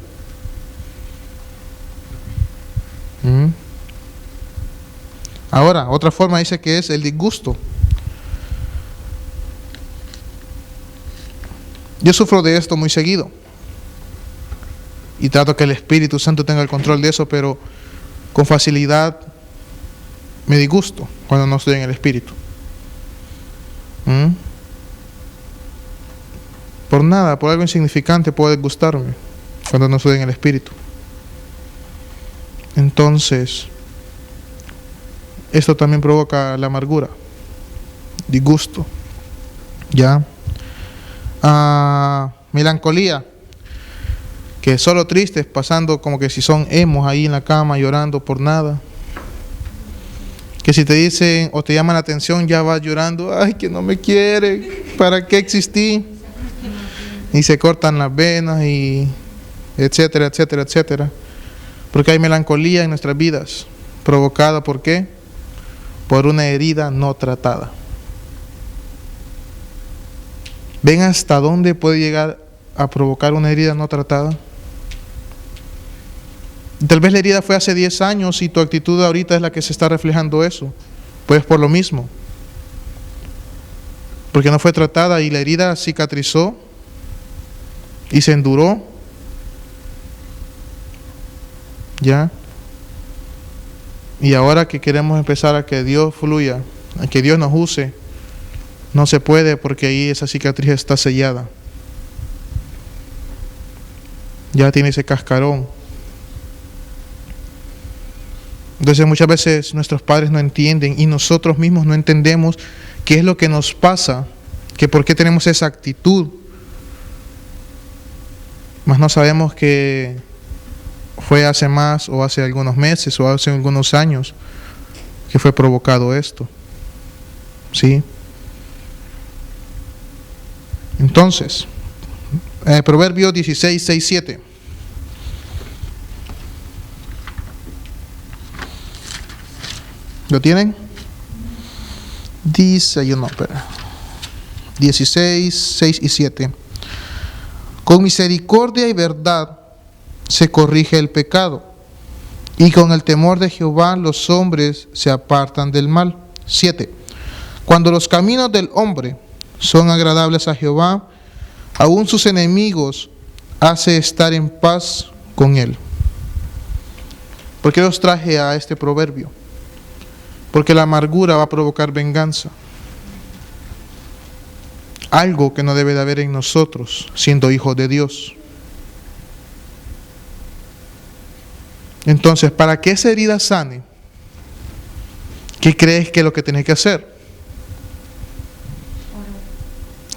Ahora, otra forma dice que es el disgusto. Yo sufro de esto muy seguido y trato que el Espíritu Santo tenga el control de eso, pero con facilidad me disgusto cuando no estoy en el Espíritu. Por nada, por algo insignificante puedo disgustarme cuando no estoy en el Espíritu. Entonces, esto también provoca la amargura, disgusto, ¿ya? Melancolía, que solo tristes, pasando como que si son emos ahí en la cama llorando por nada. Que si te dicen o te llaman la atención ya vas llorando, ay, que no me quiere, ¿para qué existí? Y se cortan las venas y etcétera, etcétera, etcétera. Porque hay melancolía en nuestras vidas, provocada ¿por qué? Por una herida no tratada. ¿Ven hasta dónde puede llegar a provocar una herida no tratada? Tal vez la herida fue hace 10 años y tu actitud ahorita es la que se está reflejando eso. Pues por lo mismo. Porque no fue tratada y la herida cicatrizó y se enduró. ¿Ya? Y ahora que queremos empezar a que Dios fluya, a que Dios nos use, no se puede porque ahí esa cicatriz está sellada. Ya tiene ese cascarón. Entonces muchas veces nuestros padres no entienden y nosotros mismos no entendemos qué es lo que nos pasa, que por qué tenemos esa actitud. Mas no sabemos que fue hace más o hace algunos meses o hace algunos años que fue provocado esto. ¿Sí? Entonces, Proverbios 16, 6, 7. ¿Lo tienen? Dice, 16, 6 y 7. Con misericordia y verdad se corrige el pecado, y con el temor de Jehová los hombres se apartan del mal. 7. Cuando los caminos del hombre son agradables a Jehová, aún sus enemigos hace estar en paz con él. ¿Por qué los traje a este proverbio? Porque la amargura va a provocar venganza. Algo que no debe de haber en nosotros, siendo hijos de Dios. Entonces, para que esa herida sane, ¿qué crees que es lo que tienes que hacer?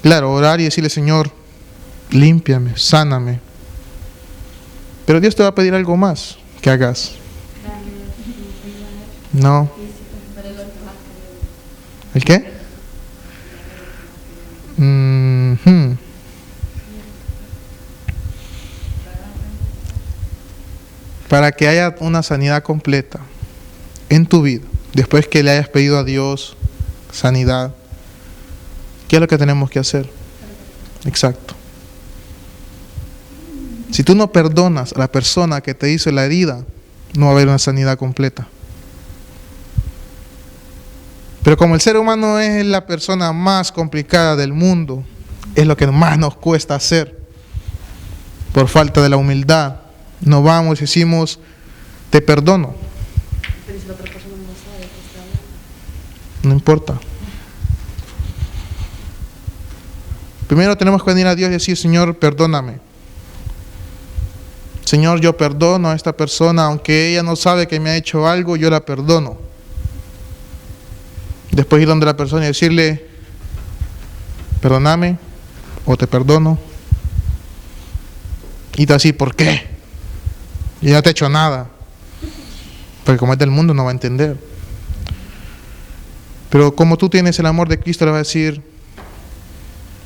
Claro, orar y decirle, Señor, límpiame, sáname. Pero Dios te va a pedir algo más que hagas. No. ¿El qué? Para que haya una sanidad completa en tu vida, después que le hayas pedido a Dios sanidad, ¿qué es lo que tenemos que hacer? Exacto. Si tú no perdonas a la persona que te hizo la herida, no va a haber una sanidad completa. Pero como el ser humano es la persona más complicada del mundo, es lo que más nos cuesta hacer. Por falta de la humildad, no vamos y decimos, te perdono. Pero si la otra persona no sabe que está hablando. No importa. Primero tenemos que venir a Dios y decir, Señor, perdóname. Señor, yo perdono a esta persona, aunque ella no sabe que me ha hecho algo, yo la perdono. Después ir donde la persona y decirle, perdóname, o te perdono, Y te va a decir, ¿por qué? Yo no te he hecho nada. Porque como es del mundo no va a entender. Pero como tú tienes el amor de Cristo, le va a decir,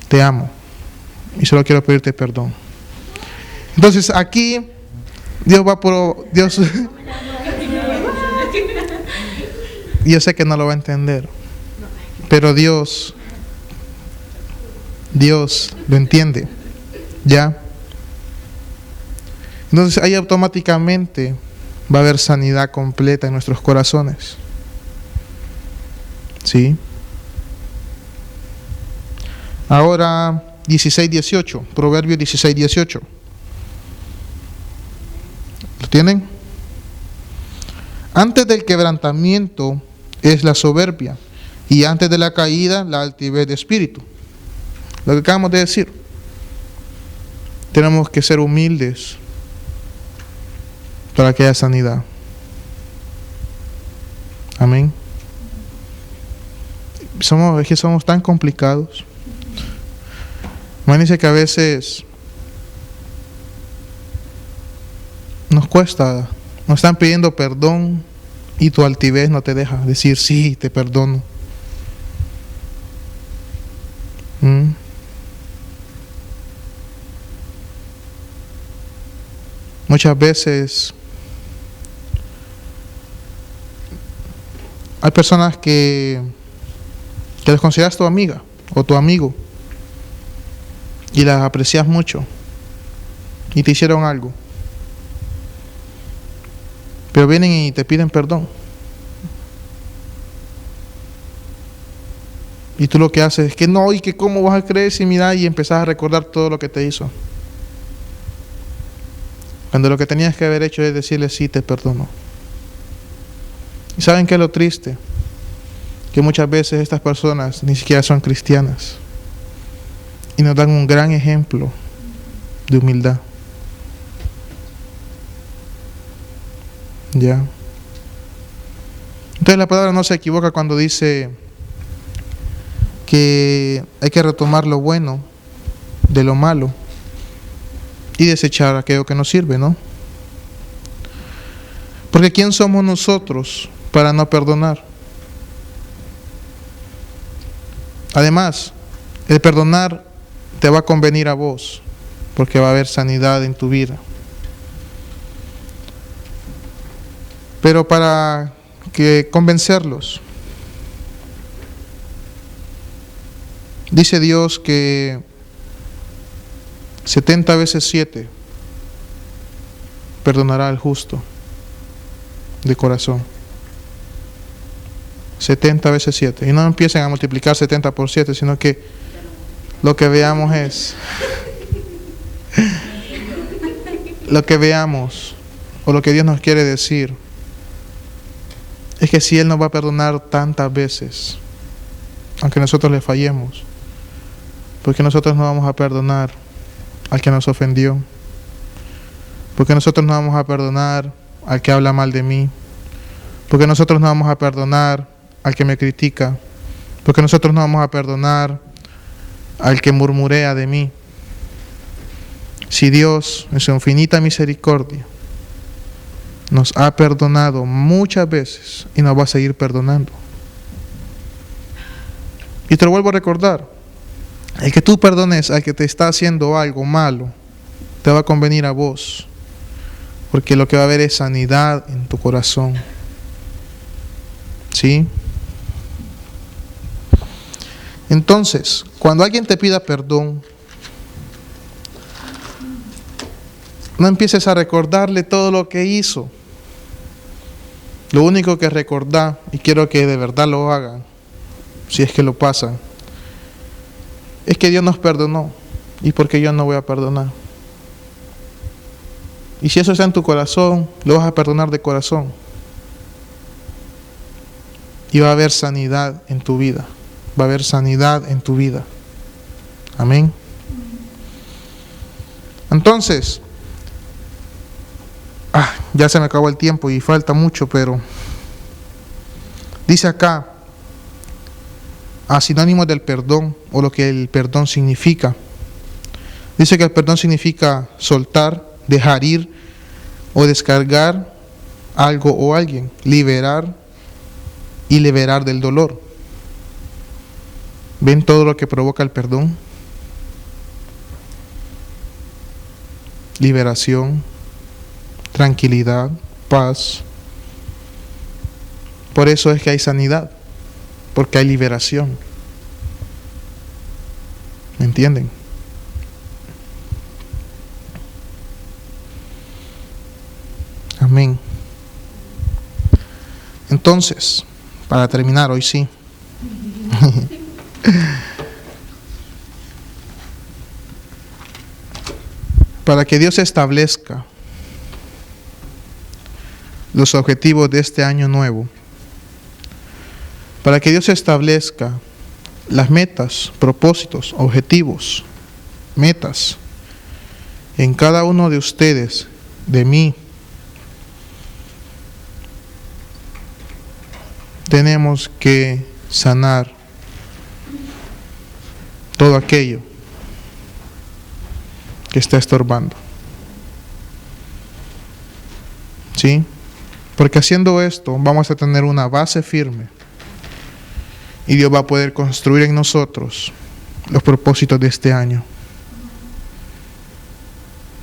te amo y solo quiero pedirte perdón. Entonces aquí Dios va por... Dios yo sé que no lo va a entender, pero Dios lo entiende, ¿ya? Entonces ahí automáticamente va a haber sanidad completa en nuestros corazones, ¿sí? Ahora 16:18, Proverbios 16:18. ¿Lo tienen? Antes del quebrantamiento es la soberbia, y antes de la caída la altivez de espíritu. Lo que acabamos de decir. Tenemos que ser humildes para que haya sanidad. Amén. Es que somos tan complicados. Imagínense que a veces nos cuesta, nos están pidiendo perdón y tu altivez no te deja decir sí, te perdono. Muchas veces hay personas que les consideras tu amiga o tu amigo y las aprecias mucho y te hicieron algo, pero vienen y te piden perdón y tú lo que haces es que no, y que cómo vas a creer si mira, y empezás a recordar todo lo que te hizo, cuando lo que tenías que haber hecho es decirle sí, te perdono. ¿Y saben qué es lo triste? Que muchas veces estas personas ni siquiera son cristianas y nos dan un gran ejemplo de humildad. ¿Ya? Entonces la palabra no se equivoca cuando dice que hay que retomar lo bueno de lo malo y desechar aquello que nos sirve, ¿no? Porque ¿quién somos nosotros para no perdonar? Además, el perdonar te va a convenir a vos, porque va a haber sanidad en tu vida. Pero para que convencerlos, dice Dios que 70 veces 7 perdonará al justo de corazón. 70 veces 7. Y no empiecen a multiplicar 70 por 7, sino que lo que veamos es lo que veamos, o lo que Dios nos quiere decir, es que si Él nos va a perdonar tantas veces, aunque nosotros le fallemos, porque nosotros no vamos a perdonar al que nos ofendió, porque nosotros no vamos a perdonar al que habla mal de mí, porque nosotros no vamos a perdonar al que me critica, porque nosotros no vamos a perdonar al que murmurea de mí. Si Dios, en su infinita misericordia, nos ha perdonado muchas veces y nos va a seguir perdonando. Y te lo vuelvo a recordar, el que tú perdones al que te está haciendo algo malo, te va a convenir a vos, porque lo que va a haber es sanidad en tu corazón. ¿Sí? Entonces, cuando alguien te pida perdón, no empieces a recordarle todo lo que hizo. Lo único que recordá, y quiero que de verdad lo hagan, si es que lo pasan, es que Dios nos perdonó, y porque yo no voy a perdonar. Y si eso está en tu corazón, lo vas a perdonar de corazón. Y va a haber sanidad en tu vida. Va a haber sanidad en tu vida. Amén. Entonces, ya se me acabó el tiempo y falta mucho, pero dice acá, sinónimos del perdón, o lo que el perdón significa. Dice que el perdón significa soltar, dejar ir o descargar algo o alguien, liberar y liberar del dolor. ¿Ven todo lo que provoca el perdón? Liberación, tranquilidad, paz. Por eso es que hay sanidad, porque hay liberación. ¿Me entienden? Amén. Entonces, para terminar, hoy sí. Para que Dios establezca los objetivos de este año nuevo, para que Dios establezca las metas, propósitos, objetivos, metas en cada uno de ustedes, de mí, tenemos que sanar todo aquello que está estorbando. ¿Sí? Porque haciendo esto vamos a tener una base firme y Dios va a poder construir en nosotros los propósitos de este año.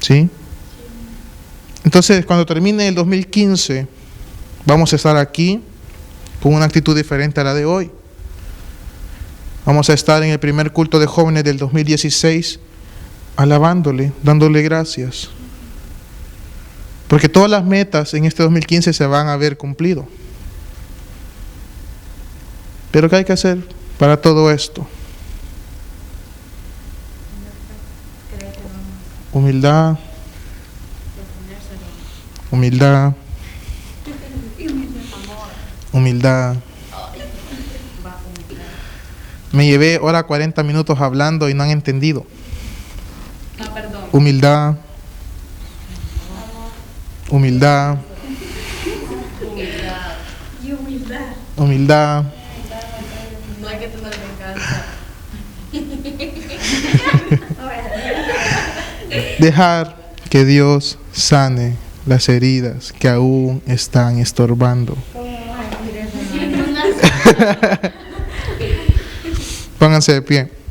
¿Sí? Entonces, cuando termine el 2015, vamos a estar aquí con una actitud diferente a la de hoy. Vamos a estar en el primer culto de jóvenes del 2016 alabándole, dándole gracias. Porque todas las metas en este 2015 se van a ver cumplido. Pero ¿qué hay que hacer para todo esto? Humildad. Humildad. Humildad. Me llevé ahora 40 minutos hablando y no han entendido. Humildad. Humildad. Humildad. No hay que tener venganza. Dejar que Dios sane las heridas que aún están estorbando. Pónganse de pie.